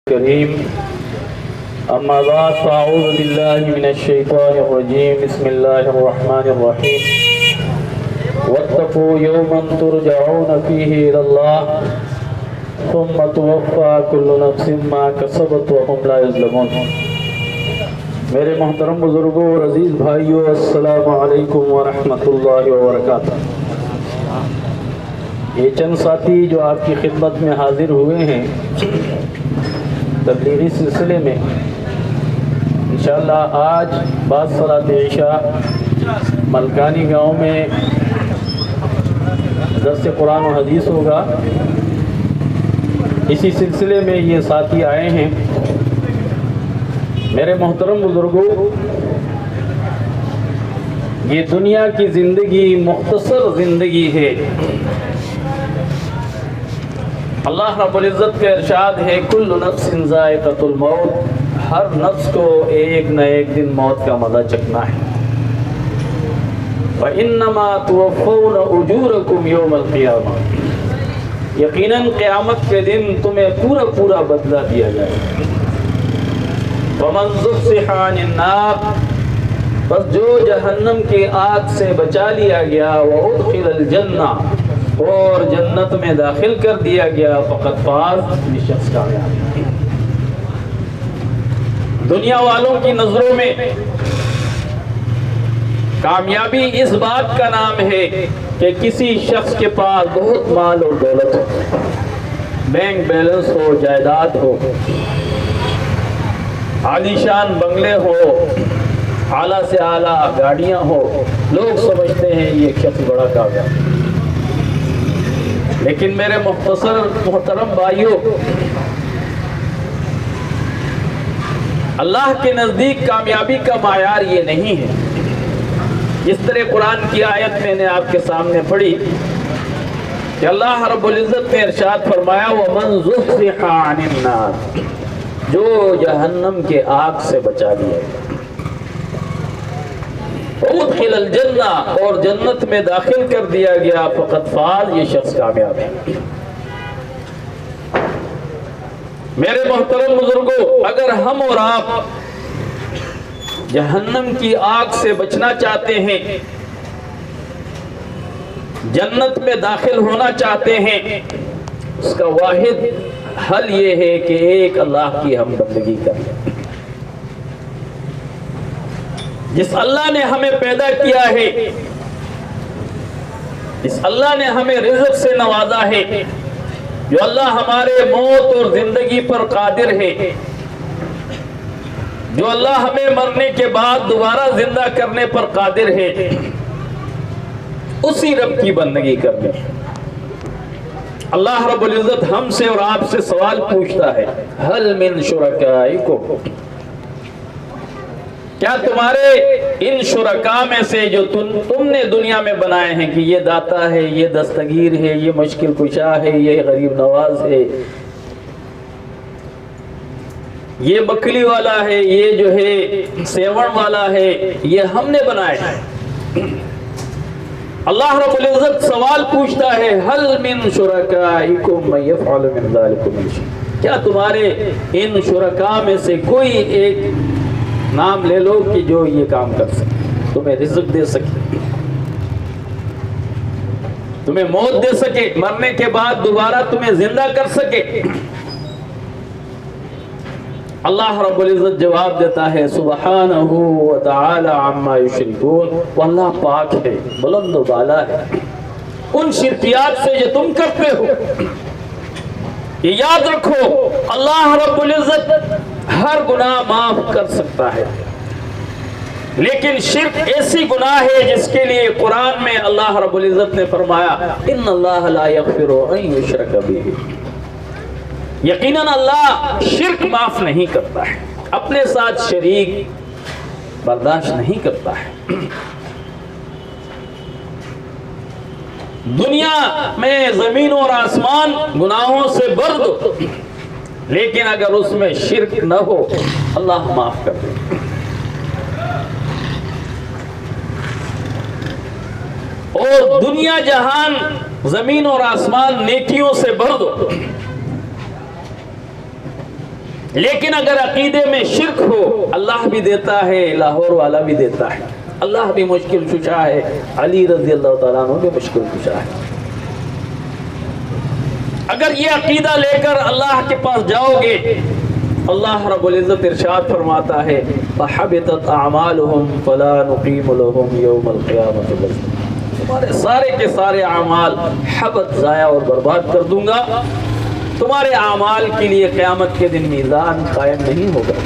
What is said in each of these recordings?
الكريم أما بعد فأعوذ بالله من الشيطان الرجيم بسم الله الرحمن الرحيم واتقوا يوما ترجعون فيه إلى الله ثم توفى كل نفس ما كسبت وهم لا يظلمون. میرے محترم بزرگوں اور عزیز بھائیوں، السلام علیکم ورحمۃ اللہ وبرکاتہ. یہ چند ساتھی جو آپ کی خدمت میں حاضر ہوئے ہیں تبلیغی سلسلے میں، انشاءاللہ آج بعد صلاۃ عشاء ملکانی گاؤں میں درس قرآن و حدیث ہوگا. اسی سلسلے میں یہ ساتھی آئے ہیں. میرے محترم بزرگوں، یہ دنیا کی زندگی مختصر زندگی ہے. اللہ رب العزت کا ارشاد ہے کل نفس ذائقۃ الموت، ہر نفس کو ایک نہ ایک دن موت کا مزہ چکھنا ہے. وَإِنَّمَا تُوَفَّوْنَ أُجُورَكُمْ يَوْمَ الْقِيَامَةِ، یقیناً قیامت کے دن تمہیں پورا بدلہ دیا جائے گا. وَمَنْ زُحْزِحَ عَنِ النَّارِ، بس جو جہنم کی آگ سے بچا لیا گیا، وَأُدْخِلَ الْجَنَّةَ، اور جنت میں داخل کر دیا گیا، فقط فاز، یہ شخص کامیاب ہے. دنیا والوں کی نظروں میں کامیابی اس بات کا نام ہے کہ کسی شخص کے پاس بہت مال اور دولت ہو، بینک بیلنس ہو، جائیداد ہو، عالیشان بنگلے ہو، اعلیٰ سے اعلیٰ گاڑیاں ہو. لوگ سمجھتے ہیں یہ شخص بڑا کامیاب. لیکن میرے محترم بھائیوں، اللہ کے نزدیک کامیابی کا معیار یہ نہیں ہے. جس طرح قرآن کی آیت میں نے آپ کے سامنے پڑھی کہ اللہ رب العزت نے ارشاد فرمایا وَمَنْ زُحْزِحَ عَنِ النَّارِ، جو جہنم کے آگ سے بچا لیا گیا، وَأُدْخِلَ الْجَنَّةَ، اور جنت میں داخل کر دیا گیا، فقط فاز، یہ شخص کامیاب ہے. میرے محترم بزرگوں، اگر ہم اور آپ جہنم کی آگ سے بچنا چاہتے ہیں، جنت میں داخل ہونا چاہتے ہیں، اس کا واحد حل یہ ہے کہ ایک اللہ کی ہم بندگی کریں. جس اللہ نے ہمیں پیدا کیا ہے، جس اللہ نے ہمیں رزق سے نوازا ہے، جو اللہ ہمارے موت اور زندگی پر قادر ہے، جو اللہ ہمیں مرنے کے بعد دوبارہ زندہ کرنے پر قادر ہے، اسی رب کی بندگی کرنے. اللہ رب العزت ہم سے اور آپ سے سوال پوچھتا ہے هل من شرکائکم، کیا تمہارے ان شرکاء میں سے جو تم نے دنیا میں بنائے ہیں کہ یہ داتا ہے، یہ دستگیر ہے، یہ مشکل کشا ہے، یہ غریب نواز ہے، یہ بکلی والا ہے، یہ جو ہے سیوڑ والا ہے، یہ ہم نے بنائے ہیں. اللہ رب العزت سوال پوچھتا ہے هل من شرکائکم من یفعل من ذلک من شیء، کیا تمہارے ان شرکاء میں سے کوئی ایک نام لے لو کہ جو یہ کام کر سکے، تمہیں رزق دے سکے، تمہیں موت دے سکے، مرنے کے بعد دوبارہ تمہیں زندہ کر سکے. اللہ رب العزت جواب دیتا ہے سبحانہ وتعالی عما یشرکون، واللہ پاک ہے، بلند و بالا ہے ان شرکیات سے جو تم کرتے ہو. یہ یاد رکھو اللہ رب العزت ہر گناہ معاف کر سکتا ہے، لیکن شرک ایسی گناہ ہے جس کے لیے قرآن میں اللہ رب العزت نے فرمایا ان اللہ لا یغفر ان یشرک بہ، یقیناً اللہ شرک معاف نہیں کرتا ہے، اپنے ساتھ شریک برداشت نہیں کرتا ہے. دنیا میں زمین اور آسمان گناہوں سے بھر دو، لیکن اگر اس میں شرک نہ ہو اللہ معاف کر دے. اور دنیا جہان زمین اور آسمان نیکیوں سے بھر دو، لیکن اگر عقیدے میں شرک ہو، اللہ بھی دیتا ہے، لاہور والا بھی دیتا ہے، اللہ بھی مشکل کشا ہے، علی رضی اللہ تعالیٰ عنہ بھی مشکل کشا ہے۔ اگر یہ عقیدہ لے کر اللہ کے پاس جاؤ گے، اللہ رب العزت ارشاد فرماتا ہے فَحَبِطَتْ أَعْمَالُهُمْ فَلَا نُقِيمُ لَهُمْ يَوْمَ الْقِيَامَةِ وَزْنًا، تمہارے سارے کے سارے اعمال حبط، ضائع اور برباد کر دوں گا، تمہارے اعمال کے لیے قیامت کے دن میزان قائم نہیں ہوگا،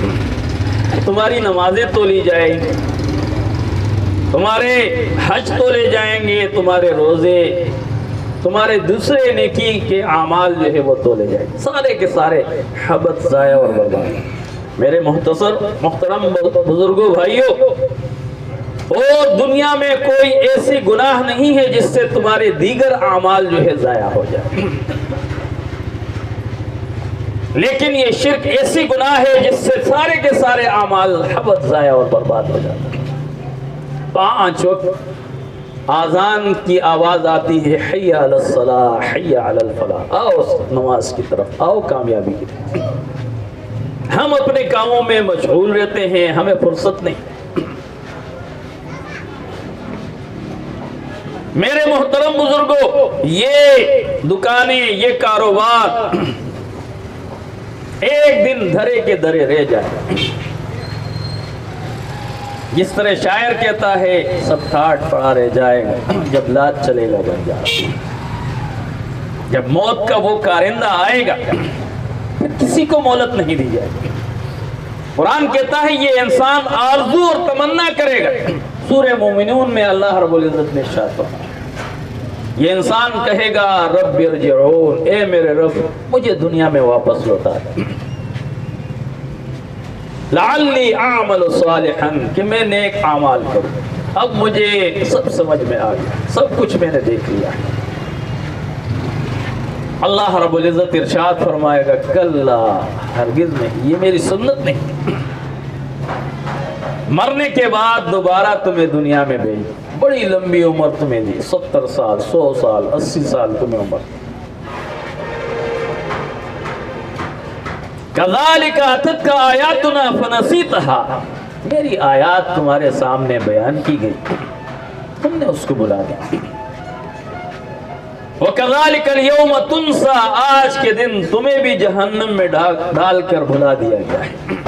تمہاری نمازیں تولی جائیں گی، تمہارے حج تولے جائیں گے، تمہارے روزے، تمہارے دوسرے نیکی کے اعمال جو ہے وہ تولے جائیں گے، سارے کے سارے حبط، ضائع اور برباد۔ میرے محترم بزرگوں، بھائیوں، اور دنیا میں کوئی ایسی گناہ نہیں ہے جس سے تمہارے دیگر اعمال جو ہے ضائع ہو جائے، لیکن یہ شرک ایسی گناہ ہے جس سے سارے کے سارے اعمال حبط، ضائع اور برباد ہو جاتے ہیں۔ 5 وقت آذان کی آواز آتی ہے، حی علی الصلاح، حی علی الفلاح، آؤ نماز کی طرف، آؤ کامیابی کی طرف۔ ہم اپنے کاموں میں مشغول رہتے ہیں، ہمیں فرصت نہیں۔ میرے محترم بزرگوں، یہ دکانیں، یہ کاروبار ایک دن دھرے کے دھرے رہ جائے، جس طرح شاعر کہتا ہے سب ٹھاٹ پڑا رہ جائے گا جب لات چلے گا بنجارا، جب موت کا وہ کارندہ آئے گا پھر کسی کو مہلت نہیں دی جائے گی۔ قرآن کہتا ہے یہ انسان آرزو اور تمنا کرے گا، سورہ مومنون میں اللہ رب العزت نے ارشاد فرمایا، یہ انسان کہے گا رب ارجعون، اے میرے رب مجھے دنیا میں واپس لوٹا دے، لعلی اعمل صالحا، کہ میں نیک اعمال کروں۔ اب مجھے سب سمجھ میں آ گیا، سب کچھ میں نے دیکھ لیا۔ اللہ رب العزت ارشاد فرمائے گا کلا، ہرگز نہیں، یہ میری سنت نہیں، مرنے کے بعد دوبارہ تمہیں دنیا میں بھیج، بڑی لمبی عمر تمہیں دی، 70 سال، 100 سال، 80 سال تمہیں عمر۔ کذالک اتتک آیاتنا فنسیتها، میری آیات تمہارے سامنے بیان کی گئی، تم نے اس کو بھلا دیا۔ وکذالک اليوم تنسى، آج کے دن تمہیں بھی جہنم میں ڈال کر بھلا دیا گیا ہے۔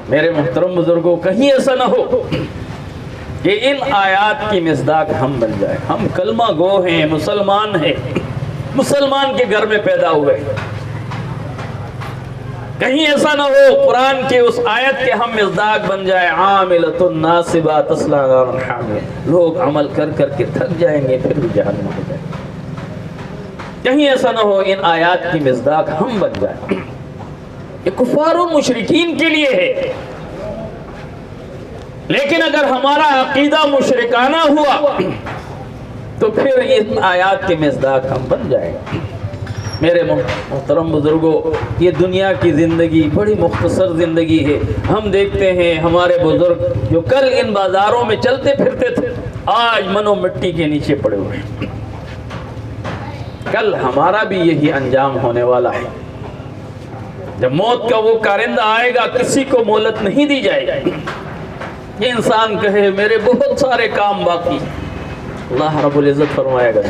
میرے محترم بزرگوں، کہیں ایسا نہ ہو کہ ان آیات کی مصداق ہم بن جائیں۔ ہم کلمہ گو ہیں، مسلمان ہیں، مسلمان کے گھر میں پیدا ہوئے، کہیں ایسا نہ ہو قرآن کے اس آیت کے ہم مصداق بن جائے، عاملۃ ناصبہ تصلی نارا حامیہ، لوگ عمل کر کر کے تھک جائیں گے پھر بھی جہنم ہو جائیں گے۔ کہیں ایسا نہ ہو ان آیات کی مصداق ہم بن جائیں۔ یہ کفار و مشرکین کے لیے ہے، لیکن اگر ہمارا عقیدہ مشرکانہ ہوا تو پھر ان آیات کے مصداق ہم بن جائیں گے۔ میرے محترم بزرگوں، یہ دنیا کی زندگی بڑی مختصر زندگی ہے۔ ہم دیکھتے ہیں ہمارے بزرگ جو کل ان بازاروں میں چلتے پھرتے تھے، آج منو مٹی کے نیچے پڑے ہوئے ہیں۔ کل ہمارا بھی یہی انجام ہونے والا ہے۔ جب موت کا وہ کارندہ آئے گا کسی کو مہلت نہیں دی جائے گی۔ یہ انسان کہے میرے بہت سارے کام باقی، اللہ رب العزت فرمائے گا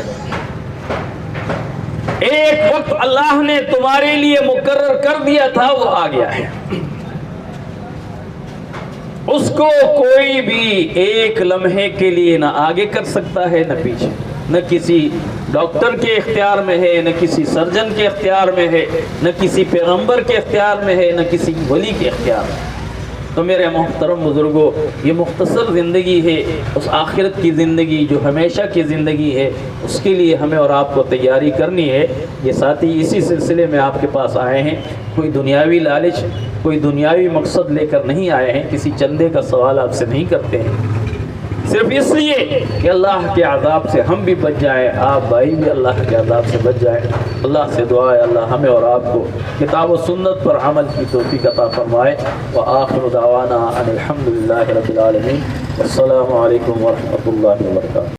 ایک وقت اللہ نے تمہارے لیے مقرر کر دیا تھا وہ آ گیا ہے، اس کو کوئی بھی ایک لمحے کے لیے نہ آگے کر سکتا ہے نہ پیچھے، نہ کسی ڈاکٹر کے اختیار میں ہے، نہ کسی سرجن کے اختیار میں ہے، نہ کسی پیغمبر کے اختیار میں ہے، نہ کسی ولی کے اختیار میں۔ تو میرے محترم بزرگوں، یہ مختصر زندگی ہے، اس آخرت کی زندگی جو ہمیشہ کی زندگی ہے، اس کے لیے ہمیں اور آپ کو تیاری کرنی ہے۔ یہ ساتھی اسی سلسلے میں آپ کے پاس آئے ہیں، کوئی دنیاوی لالچ، کوئی دنیاوی مقصد لے کر نہیں آئے ہیں، کسی چندے کا سوال آپ سے نہیں کرتے ہیں، صرف اس لیے کہ اللہ کے عذاب سے ہم بھی بچ جائیں، آپ بھائی بھی اللہ کے عذاب سے بچ جائیں۔ اللہ سے دعا ہے اللہ ہمیں اور آپ کو کتاب و سنت پر عمل کی توفیق عطا فرمائے۔ وآخر دعوانا ان الحمد للہ رب العالمین، السلام علیکم ورحمۃ اللہ وبرکاتہ۔